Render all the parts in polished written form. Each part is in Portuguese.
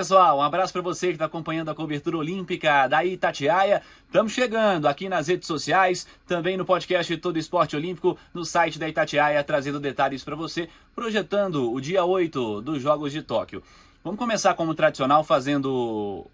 pessoal, um abraço para você que está acompanhando a cobertura olímpica da Itatiaia. Estamos chegando aqui nas redes sociais, também no podcast Todo Esporte Olímpico, no site da Itatiaia, trazendo detalhes para você, projetando o dia 8 dos Jogos de Tóquio. Vamos começar como tradicional fazendo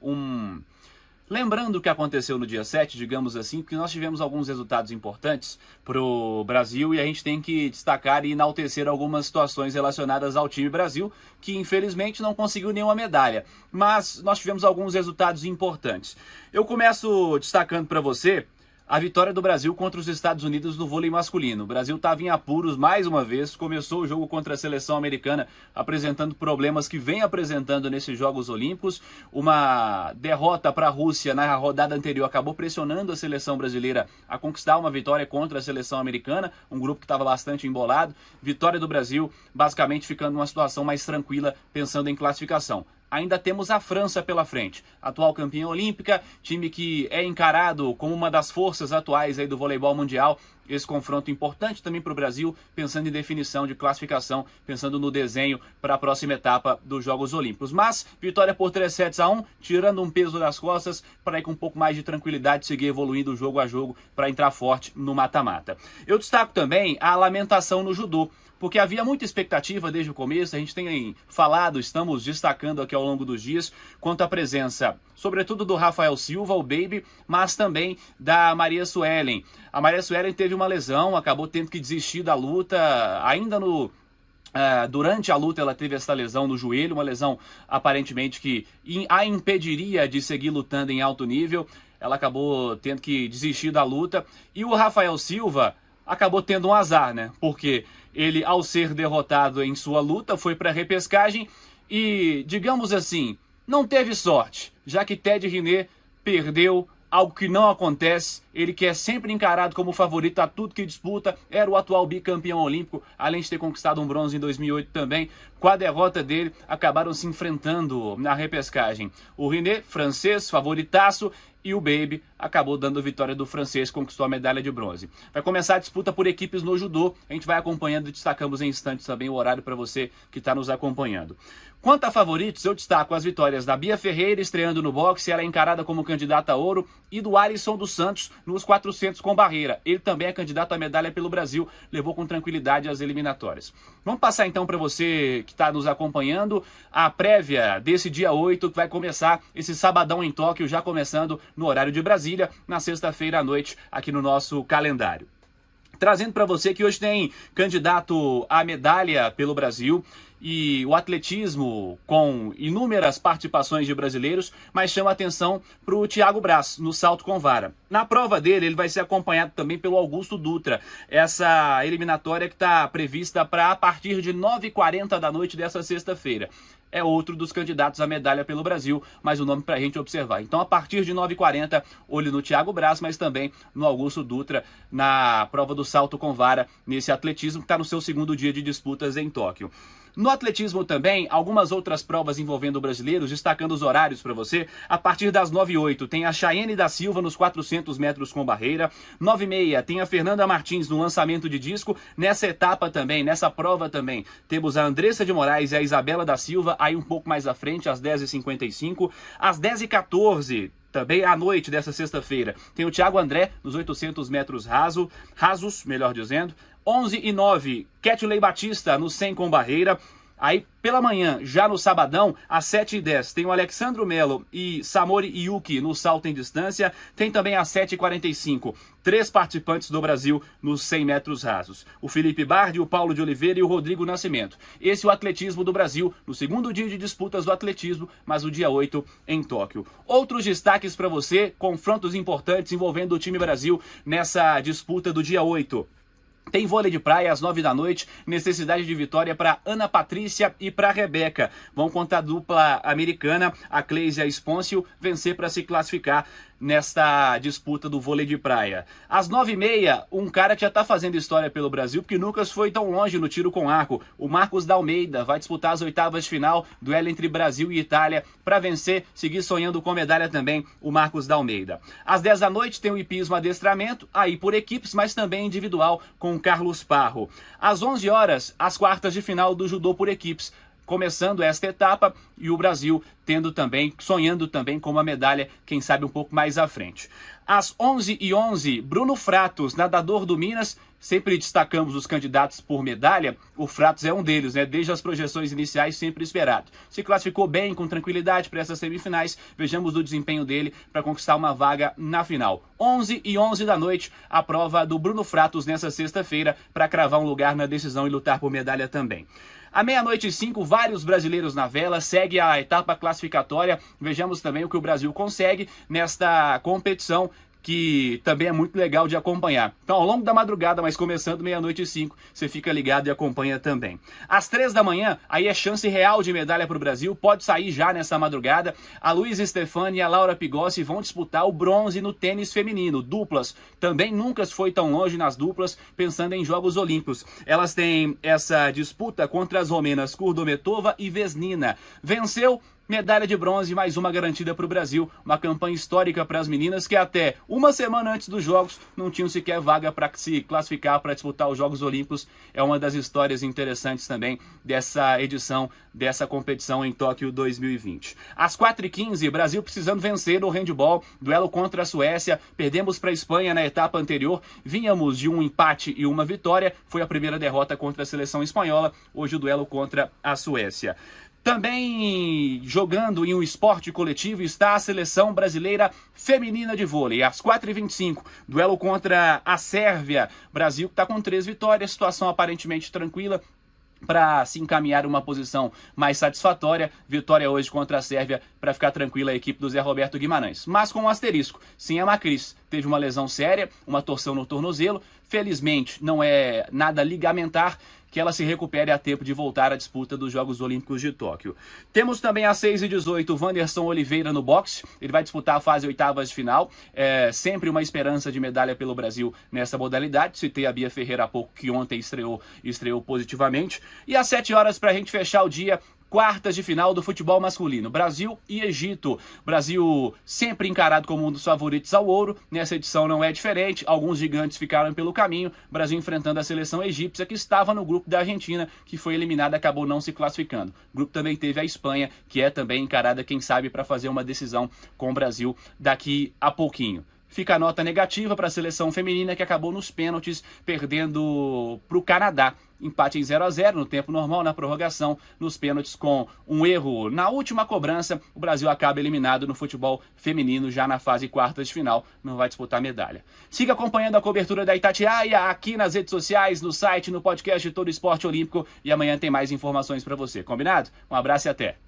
lembrando o que aconteceu no dia 7, digamos assim, porque nós tivemos alguns resultados importantes para o Brasil e a gente tem que destacar e enaltecer algumas situações relacionadas ao time Brasil, que infelizmente não conseguiu nenhuma medalha, mas nós tivemos alguns resultados importantes. Eu começo destacando para você a vitória do Brasil contra os Estados Unidos no vôlei masculino. O Brasil estava em apuros mais uma vez, começou o jogo contra a seleção americana apresentando problemas que vem apresentando nesses Jogos Olímpicos. Uma derrota para a Rússia na rodada anterior acabou pressionando a seleção brasileira a conquistar uma vitória contra a seleção americana, um grupo que estava bastante embolado. Vitória do Brasil, basicamente ficando numa situação mais tranquila, pensando em classificação. Ainda temos a França pela frente, atual campeã olímpica, time que é encarado como uma das forças atuais aí do voleibol mundial. Esse confronto importante também para o Brasil, pensando em definição de classificação, pensando no desenho para a próxima etapa dos Jogos Olímpicos. Mas, vitória por 3-1, tirando um peso das costas para ir com um pouco mais de tranquilidade, seguir evoluindo jogo a jogo para entrar forte no mata-mata. Eu destaco também a lamentação no judô, porque havia muita expectativa desde o começo, a gente tem falado, estamos destacando aqui ao longo dos dias, quanto à presença, sobretudo do Rafael Silva, o Baby, mas também da Maria Suelen. A Maria Suelen teve uma lesão, acabou tendo que desistir da luta, ainda durante a luta ela teve essa lesão no joelho, uma lesão aparentemente que a impediria de seguir lutando em alto nível. Ela acabou tendo que desistir da luta, e o Rafael Silva acabou tendo um azar, né? Porque ele, ao ser derrotado em sua luta, foi para a repescagem e, digamos assim, não teve sorte, já que Ted Riner perdeu, algo que não acontece. Ele que é sempre encarado como favorito a tudo que disputa, era o atual bicampeão olímpico, além de ter conquistado um bronze em 2008 também. Com a derrota dele, acabaram se enfrentando na repescagem. O Riner, francês, favoritaço, e o Baby acabou dando a vitória do francês, conquistou a medalha de bronze. Vai começar a disputa por equipes no judô, a gente vai acompanhando e destacamos em instantes também o horário para você que está nos acompanhando. Quanto a favoritos, eu destaco as vitórias da Bia Ferreira, estreando no boxe, ela é encarada como candidata a ouro, e do Alisson dos Santos nos 400 com barreira. Ele também é candidato à medalha pelo Brasil, levou com tranquilidade as eliminatórias. Vamos passar então para você que está nos acompanhando a prévia desse dia 8, que vai começar esse sabadão em Tóquio, já começando no horário de Brasília, na sexta-feira à noite, aqui no nosso calendário. Trazendo para você que hoje tem candidato à medalha pelo Brasil, e o atletismo com inúmeras participações de brasileiros, mas chama atenção para o Thiago Braz, no salto com vara. Na prova dele, ele vai ser acompanhado também pelo Augusto Dutra, essa eliminatória que está prevista para a partir de 9h40 da noite dessa sexta-feira. É outro dos candidatos à medalha pelo Brasil, mas o nome para a gente observar. Então, a partir de 9h40, olho no Thiago Braz, mas também no Augusto Dutra, na prova do salto com vara, nesse atletismo que está no seu segundo dia de disputas em Tóquio. No atletismo também, algumas outras provas envolvendo brasileiros, destacando os horários para você. A partir das 9h08 tem a Chayenne da Silva nos 400 metros com barreira. 9h30 tem a Fernanda Martins no lançamento de disco. Nessa etapa também, nessa prova também, temos a Andressa de Moraes e a Isabela da Silva, aí um pouco mais à frente, às 10h55. Às 10h14... também à noite dessa sexta-feira, tem o Thiago André nos 800 metros rasos, melhor dizendo. 11h09, Ketley Batista no 100 com barreira. Aí, pela manhã, já no sabadão, às 7h10, tem o Alexandro Melo e Samori Yuki no salto em distância. Tem também às 7h45, 3 participantes do Brasil nos 100 metros rasos. O Felipe Bardi, o Paulo de Oliveira e o Rodrigo Nascimento. Esse é o atletismo do Brasil, no segundo dia de disputas do atletismo, mas o dia 8 em Tóquio. Outros destaques para você, confrontos importantes envolvendo o time Brasil nessa disputa do dia 8. Tem vôlei de praia às 9 da noite, necessidade de vitória para Ana Patrícia e para Rebeca. Vão contra a dupla americana, a Cleise e a Espôncio, vencer para se classificar nesta disputa do vôlei de praia. Às 9h30, um cara que já está fazendo história pelo Brasil, porque nunca foi tão longe no tiro com arco. O Marcos da Almeida vai disputar as oitavas de final, duelo entre Brasil e Itália, para vencer, seguir sonhando com medalha também, o Marcos da Almeida. Às 10 da noite tem o hipismo adestramento, aí por equipes, mas também individual, com o Carlos Parro. Às 11 horas, as quartas de final do judô por equipes. começando esta etapa e o Brasil sonhando também com uma medalha, quem sabe um pouco mais à frente. Às 11h11, Bruno Fratos, nadador do Minas. Sempre destacamos os candidatos por medalha, o Fratos é um deles, né? Desde as projeções iniciais, sempre esperado. Se classificou bem, com tranquilidade para essas semifinais. Vejamos o desempenho dele para conquistar uma vaga na final. 11h11 da noite, a prova do Bruno Fratos nessa sexta-feira para cravar um lugar na decisão e lutar por medalha também. À 00h05, vários brasileiros na vela, segue a etapa classificatória. Vejamos também o que o Brasil consegue nesta competição, que também é muito legal de acompanhar. Então, ao longo da madrugada, mas começando 00h05, você fica ligado e acompanha também. Às 3 da manhã, aí é chance real de medalha para o Brasil, pode sair já nessa madrugada. A Luísa Stefani e a Laura Pigossi vão disputar o bronze no tênis feminino, duplas. Também nunca se foi tão longe nas duplas, pensando em Jogos Olímpicos. Elas têm essa disputa contra as romenas Kurdometova e Vesnina. Venceu, medalha de bronze, mais uma garantida para o Brasil. Uma campanha histórica para as meninas que até uma semana antes dos Jogos não tinham sequer vaga para se classificar para disputar os Jogos Olímpicos. É uma das histórias interessantes também dessa edição, dessa competição em Tóquio 2020. Às 4h15, Brasil precisando vencer no handball, duelo contra a Suécia. Perdemos para a Espanha na etapa anterior. Vínhamos de um empate e uma vitória. Foi a primeira derrota contra a seleção espanhola. Hoje o duelo contra a Suécia. Também jogando em um esporte coletivo está a seleção brasileira feminina de vôlei. Às 4h25, duelo contra a Sérvia. Brasil que está com 3 vitórias, situação aparentemente tranquila para se encaminhar uma posição mais satisfatória. Vitória hoje contra a Sérvia para ficar tranquila a equipe do Zé Roberto Guimarães. Mas com um asterisco, sim, a Macris teve uma lesão séria, uma torção no tornozelo. Felizmente não é nada ligamentar, que ela se recupere a tempo de voltar à disputa dos Jogos Olímpicos de Tóquio. Temos também às 6h18 o Wanderson Oliveira no boxe. Ele vai disputar a fase oitavas de final. É sempre uma esperança de medalha pelo Brasil nessa modalidade. Citei a Bia Ferreira há pouco, que ontem estreou positivamente. E às 7 horas, para a gente fechar o dia, quartas de final do futebol masculino, Brasil e Egito. Brasil sempre encarado como um dos favoritos ao ouro, nessa edição não é diferente, alguns gigantes ficaram pelo caminho, Brasil enfrentando a seleção egípcia, que estava no grupo da Argentina, que foi eliminada, acabou não se classificando. O grupo também teve a Espanha, que é também encarada, quem sabe, para fazer uma decisão com o Brasil daqui a pouquinho. Fica a nota negativa para a seleção feminina, que acabou nos pênaltis, perdendo para o Canadá. Empate em 0-0 no tempo normal, na prorrogação, nos pênaltis, com um erro na última cobrança. O Brasil acaba eliminado no futebol feminino já na fase quartas de final, não vai disputar medalha. Siga acompanhando a cobertura da Itatiaia aqui nas redes sociais, no site, no podcast de Todo Esporte Olímpico, e amanhã tem mais informações para você. Combinado? Um abraço e até!